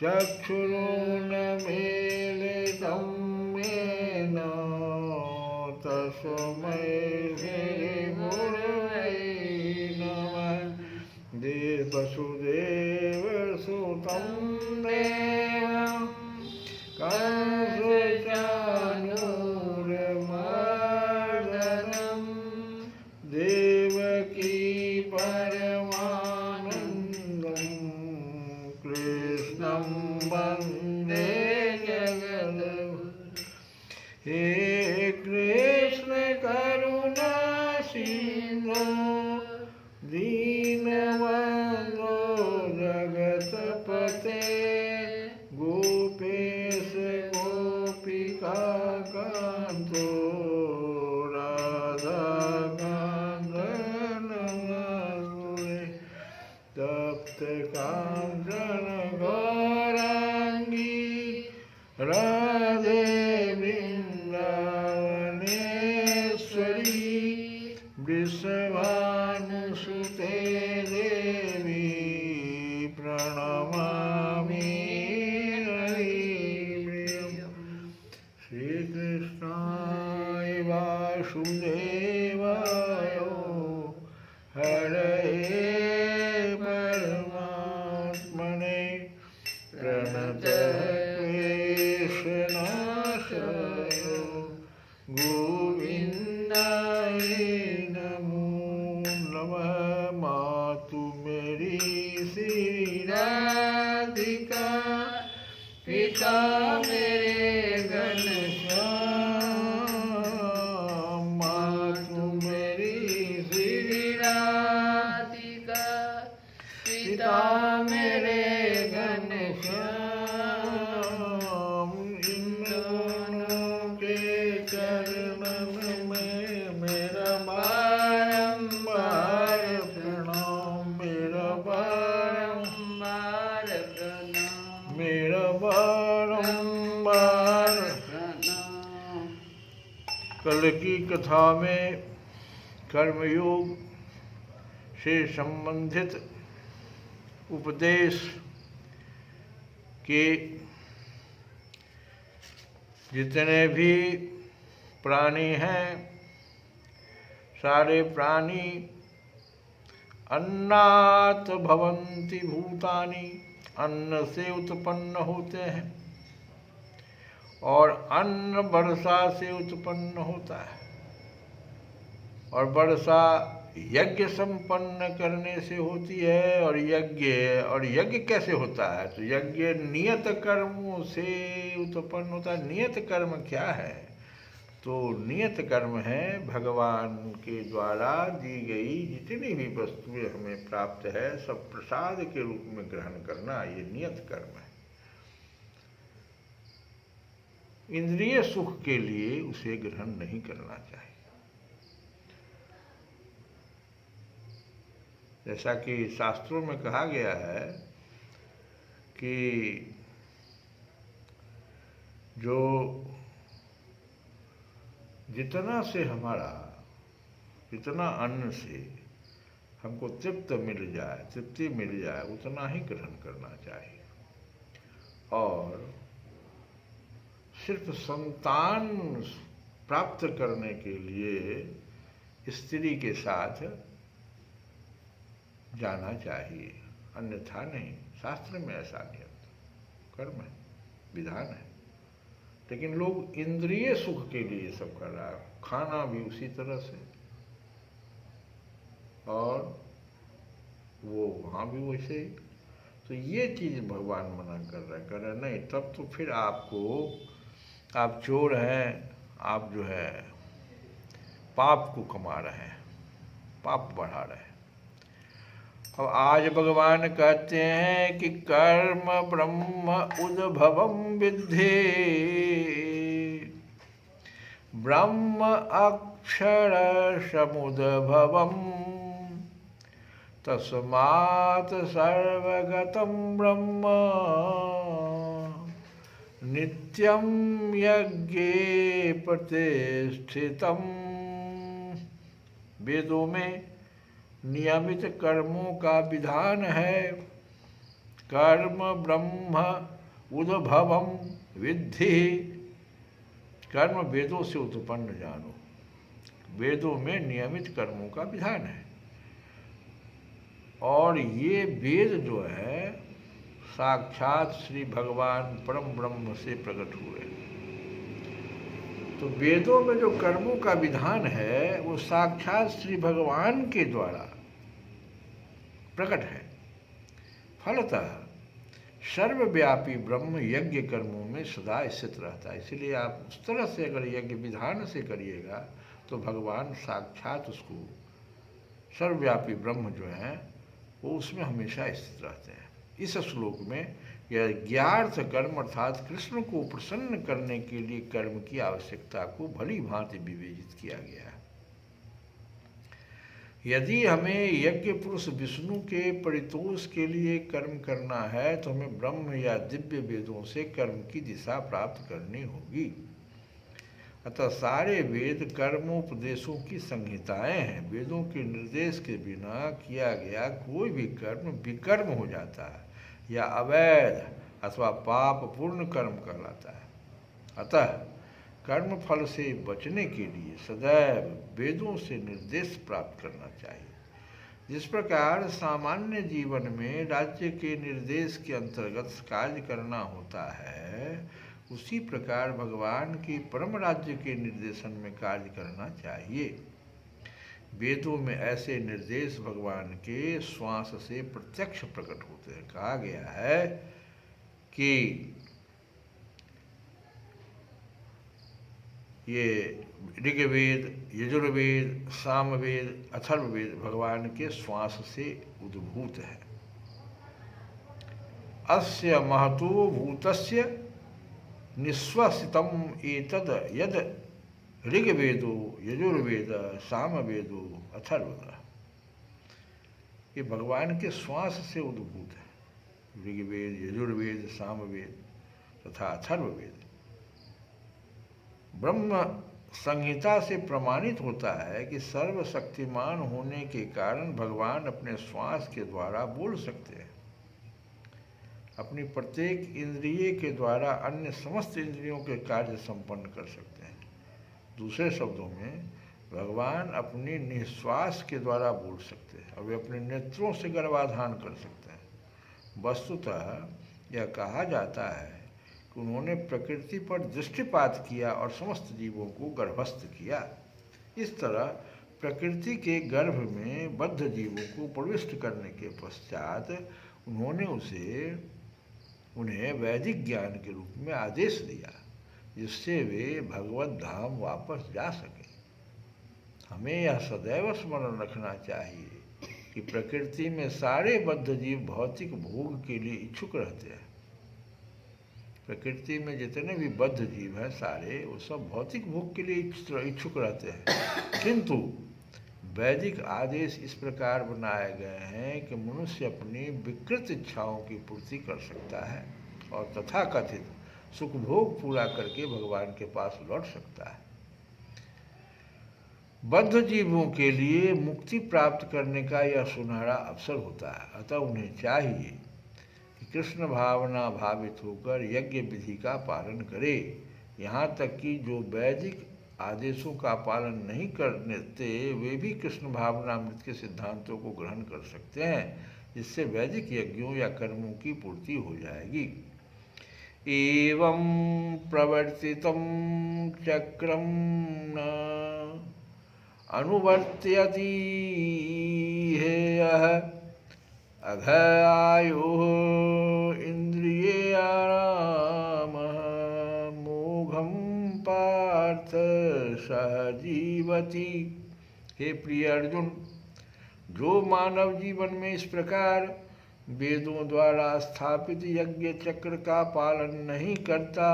चक्षुरुन्मीलितं येन तस्मै श्रीगुरवे नमः। वसुदेवसुतं देवं कंसचाणूरमर्दनं देवकी परमानन्दं कृष्णं वन्दे जगद्गुरुं। हे कृष्ण करुणा सिन्धो दीनबन्धो जगत्पते गोपेश गोपिकान्तो राधाकान्त नमोस्तुते। तप्तकाञ्चन गौराङ्गी राधे वृन्दावनेश्वरी वृषभानुसुते देवी प्रणमामि हरिप्रियं। श्रीकृष्णाय वासुदेवाय हरये परमात्मने प्रणतक्लेशनाशाय गोविन्दाय नमो नमः। मातु मेरी श्री राधिका पिता मेरे घनश्याम। मातु मेरी श्री राधिका पिता मेरे घनश्याम। इन दोनों के चरणन में मेरा बारंबार प्रणाम। कल की कथा में कर्मयोग से संबंधित उपदेश के जितने भी प्राणी हैं, सारे प्राणी अन्नात् भवन्ति भूतानि, अन्न से उत्पन्न होते हैं और अन्न वर्षा से उत्पन्न होता है और वर्षा यज्ञ संपन्न करने से होती है। और यज्ञ कैसे होता है? तो यज्ञ नियत कर्मों से उत्पन्न होता है। नियत कर्म क्या है? तो नियत कर्म है भगवान के द्वारा दी गई जितनी भी वस्तुएं हमें प्राप्त है सब प्रसाद के रूप में ग्रहण करना, ये नियत कर्म है। इंद्रिय सुख के लिए उसे ग्रहण नहीं करना चाहिए। जैसा कि शास्त्रों में कहा गया है कि जो जितना से हमारा जितना अन्न से हमको तृप्ति मिल जाए उतना ही ग्रहण करना चाहिए। और सिर्फ संतान प्राप्त करने के लिए स्त्री के साथ जाना चाहिए, अन्यथा नहीं। शास्त्र में ऐसा नियम कर्म है, विधान है। लेकिन लोग इंद्रिय सुख के लिए सब कर रहा है, खाना भी उसी तरह से और वो वहाँ भी वैसे ही। तो ये चीज़ भगवान मना कर रहे हैं नहीं, तब तो फिर आप चोर हैं, आप जो है पाप को कमा रहे हैं, पाप बढ़ा रहे हैं। अब आज भगवान कहते हैं कि कर्म ब्रह्म उद्भवम विद्धि, ब्रह्म अक्षर समुद्भवम, तस्मात् सर्वगतं ब्रह्म नित्यं यज्ञे प्रतिष्ठितम्। वेदों में नियमित कर्मों का विधान है। कर्म ब्रह्म उद्भवम विद्धि, कर्म वेदों से उत्पन्न जानो। वेदों में नियमित कर्मों का विधान है और ये वेद जो है साक्षात श्री भगवान परम ब्रह्म से प्रकट हुए। तो वेदों में जो कर्मों का विधान है वो साक्षात श्री भगवान के द्वारा प्रकट है। फलतः सर्वव्यापी ब्रह्म यज्ञ कर्मों में सदा स्थित रहता है। इसलिए आप उस तरह से अगर यज्ञ विधान से करिएगा तो भगवान साक्षात उसको सर्वव्यापी ब्रह्म जो है वो उसमें हमेशा स्थित रहते हैं। इस श्लोक में यज्ञार्थ कर्म अर्थात कृष्ण को प्रसन्न करने के लिए कर्म की आवश्यकता को भली भांति विवेचित किया गया है। यदि हमें यज्ञ पुरुष विष्णु के परितोष के लिए कर्म करना है तो हमें ब्रह्म या दिव्य वेदों से कर्म की दिशा प्राप्त करनी होगी। अतः सारे वेद कर्मोपदेशों की संहिताएं हैं। वेदों के निर्देश के बिना किया गया कोई भी कर्म विकर्म हो जाता है या अवैध अथवा पाप पूर्ण कर्म कहलाता है। अतः कर्म फल से बचने के लिए सदैव वेदों से निर्देश प्राप्त करना चाहिए। जिस प्रकार सामान्य जीवन में राज्य के निर्देश के अंतर्गत कार्य करना होता है, उसी प्रकार भगवान के परम राज्य के निर्देशन में कार्य करना चाहिए। वेदों में ऐसे निर्देश भगवान के श्वास से प्रत्यक्ष प्रकट होते हैं। कहा गया है कि ये ऋग्वेद, यजुर्वेद, सामवेद, अथर्ववेद भगवान के श्वास से उद्भूत है। अस्य महतो भूतस्य निश्वसितम एतद यद ऋग्वेदो यजुर्वेद सामवेदो अथर्ववेद। ये भगवान के श्वास से उद्भूत है। ऋग्वेद, यजुर्वेद, सामवेद तथा अथर्ववेद ब्रह्म संहिता से प्रमाणित होता है कि सर्वशक्तिमान होने के कारण भगवान अपने श्वास के द्वारा बोल सकते हैं, अपनी प्रत्येक इंद्रिय के द्वारा अन्य समस्त इंद्रियों के कार्य संपन्न कर सकते हैं। दूसरे शब्दों में भगवान अपने निश्वास के द्वारा बोल सकते हैं और वे अपने नेत्रों से गर्भाधान कर सकते हैं। वस्तुतः यह कहा जाता है कि उन्होंने प्रकृति पर दृष्टिपात किया और समस्त जीवों को गर्भस्थ किया। इस तरह प्रकृति के गर्भ में बद्ध जीवों को प्रविष्ट करने के पश्चात उन्होंने उन्हें वैदिक ज्ञान के रूप में आदेश दिया, जिससे वे भगवत धाम वापस जा सकें। हमें यह सदैव स्मरण रखना चाहिए कि प्रकृति में सारे बद्ध जीव भौतिक भोग के लिए इच्छुक रहते हैं। प्रकृति में जितने भी बद्ध जीव हैं सारे, वो सब भौतिक भोग के लिए इच्छुक रहते हैं, किंतु वैदिक आदेश इस प्रकार बनाए गए हैं कि मनुष्य अपनी विकृत इच्छाओं की पूर्ति कर सकता है और तथाकथित सुख भोग पूरा करके भगवान के पास लौट सकता है। बद्ध जीवों के लिए मुक्ति प्राप्त करने का यह सुनहरा अवसर होता है, अतः उन्हें चाहिए कि कृष्ण भावना भावित होकर यज्ञ विधि का पालन करे। यहाँ तक कि जो वैदिक आदेशों का पालन नहीं करते वे भी कृष्ण भावनामृत के सिद्धांतों को ग्रहण कर सकते हैं, जिससे वैदिक यज्ञों या कर्मों की पूर्ति हो जाएगी। एवं प्रवर्तितं चक्रम न अनुवर्त्यति हेयः अघायुः इंद्रियाणामः मोघं पार्थ सहजीवति। हे प्रिय अर्जुन, जो मानव जीवन में इस प्रकार वेदों द्वारा स्थापित यज्ञ चक्र का पालन नहीं करता,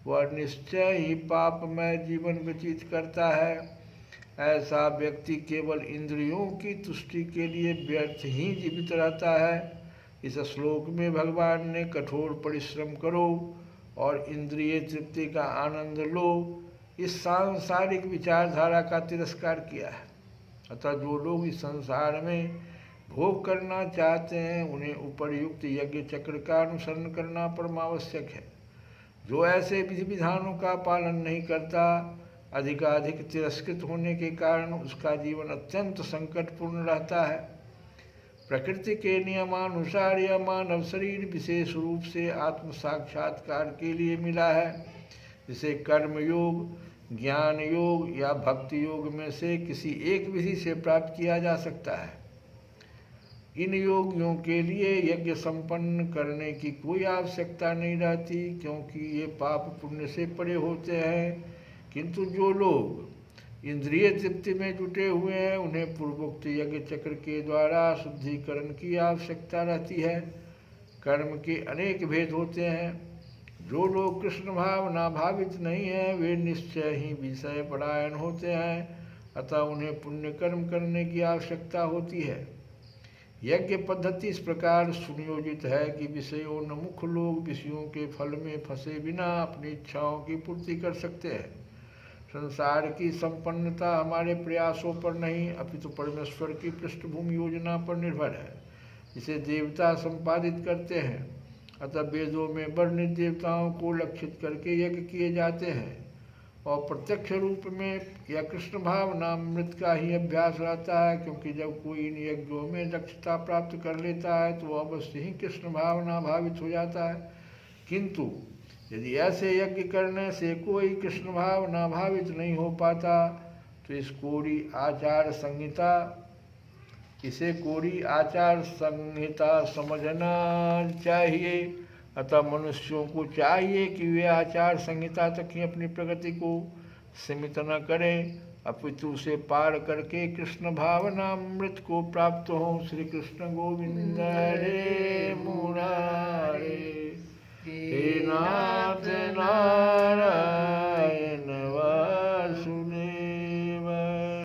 वह निश्चय ही पापमय जीवन व्यतीत करता है। ऐसा व्यक्ति केवल इंद्रियों की तुष्टि के लिए व्यर्थ ही जीवित रहता है। इस श्लोक में भगवान ने कठोर परिश्रम करो और इंद्रिय तृप्ति का आनंद लो इस सांसारिक विचारधारा का तिरस्कार किया है। अतः जो लोग इस संसार में भोग करना चाहते हैं उन्हें उपर्युक्त यज्ञ चक्र का अनुसरण करना परमावश्यक है। जो ऐसे विधि विधानों का पालन नहीं करता, अधिकाधिक तिरस्कृत होने के कारण उसका जीवन अत्यंत संकटपूर्ण रहता है। प्रकृति के नियमानुसार यह मानव शरीर विशेष रूप से आत्म साक्षात्कार के लिए मिला है, जिसे कर्म योग, ज्ञान योग या भक्ति योग में से किसी एक विधि से प्राप्त किया जा सकता है। इन योगियों के लिए यज्ञ संपन्न करने की कोई आवश्यकता नहीं रहती, क्योंकि ये पाप पुण्य से परे होते हैं। किंतु जो लोग इंद्रिय तृप्ति में जुटे हुए हैं उन्हें पूर्वोक्त यज्ञ चक्र के द्वारा शुद्धिकरण की आवश्यकता रहती है। कर्म के अनेक भेद होते हैं। जो लोग कृष्ण भावना भावित नहीं हैं वे निश्चय ही विषय परायण होते हैं, अतः उन्हें पुण्य कर्म करने की आवश्यकता होती है। यज्ञ पद्धति इस प्रकार सुनियोजित है कि विषयोन्मुख लोग विषयों के फल में फंसे बिना अपनी इच्छाओं की पूर्ति कर सकते हैं। संसार की संपन्नता हमारे प्रयासों पर नहीं अपितु परमेश्वर की पृष्ठभूमि योजना पर निर्भर है, जिसे देवता संपादित करते हैं। अतः वेदों में वर्णित देवताओं को लक्षित करके यज्ञ किए जाते हैं और प्रत्यक्ष रूप में यह कृष्ण भावनामृत का ही अभ्यास रहता है, क्योंकि जब कोई इन यज्ञों में दक्षता प्राप्त कर लेता है तो वह अवश्य ही कृष्ण भावना भावित हो जाता है। किंतु यदि ऐसे यज्ञ करने से कोई कृष्ण भावना भावित नहीं हो पाता तो इसे कोरी आचार संहिता समझना चाहिए। अतः मनुष्यों को चाहिए कि वे आचार संहिता तक ही अपनी प्रगति को सीमित न करें, अपितु उसे पार करके कृष्ण भावनामृत को प्राप्त हो। श्री कृष्ण गोविंद हरे मुरारे, हे नाथ नारायण।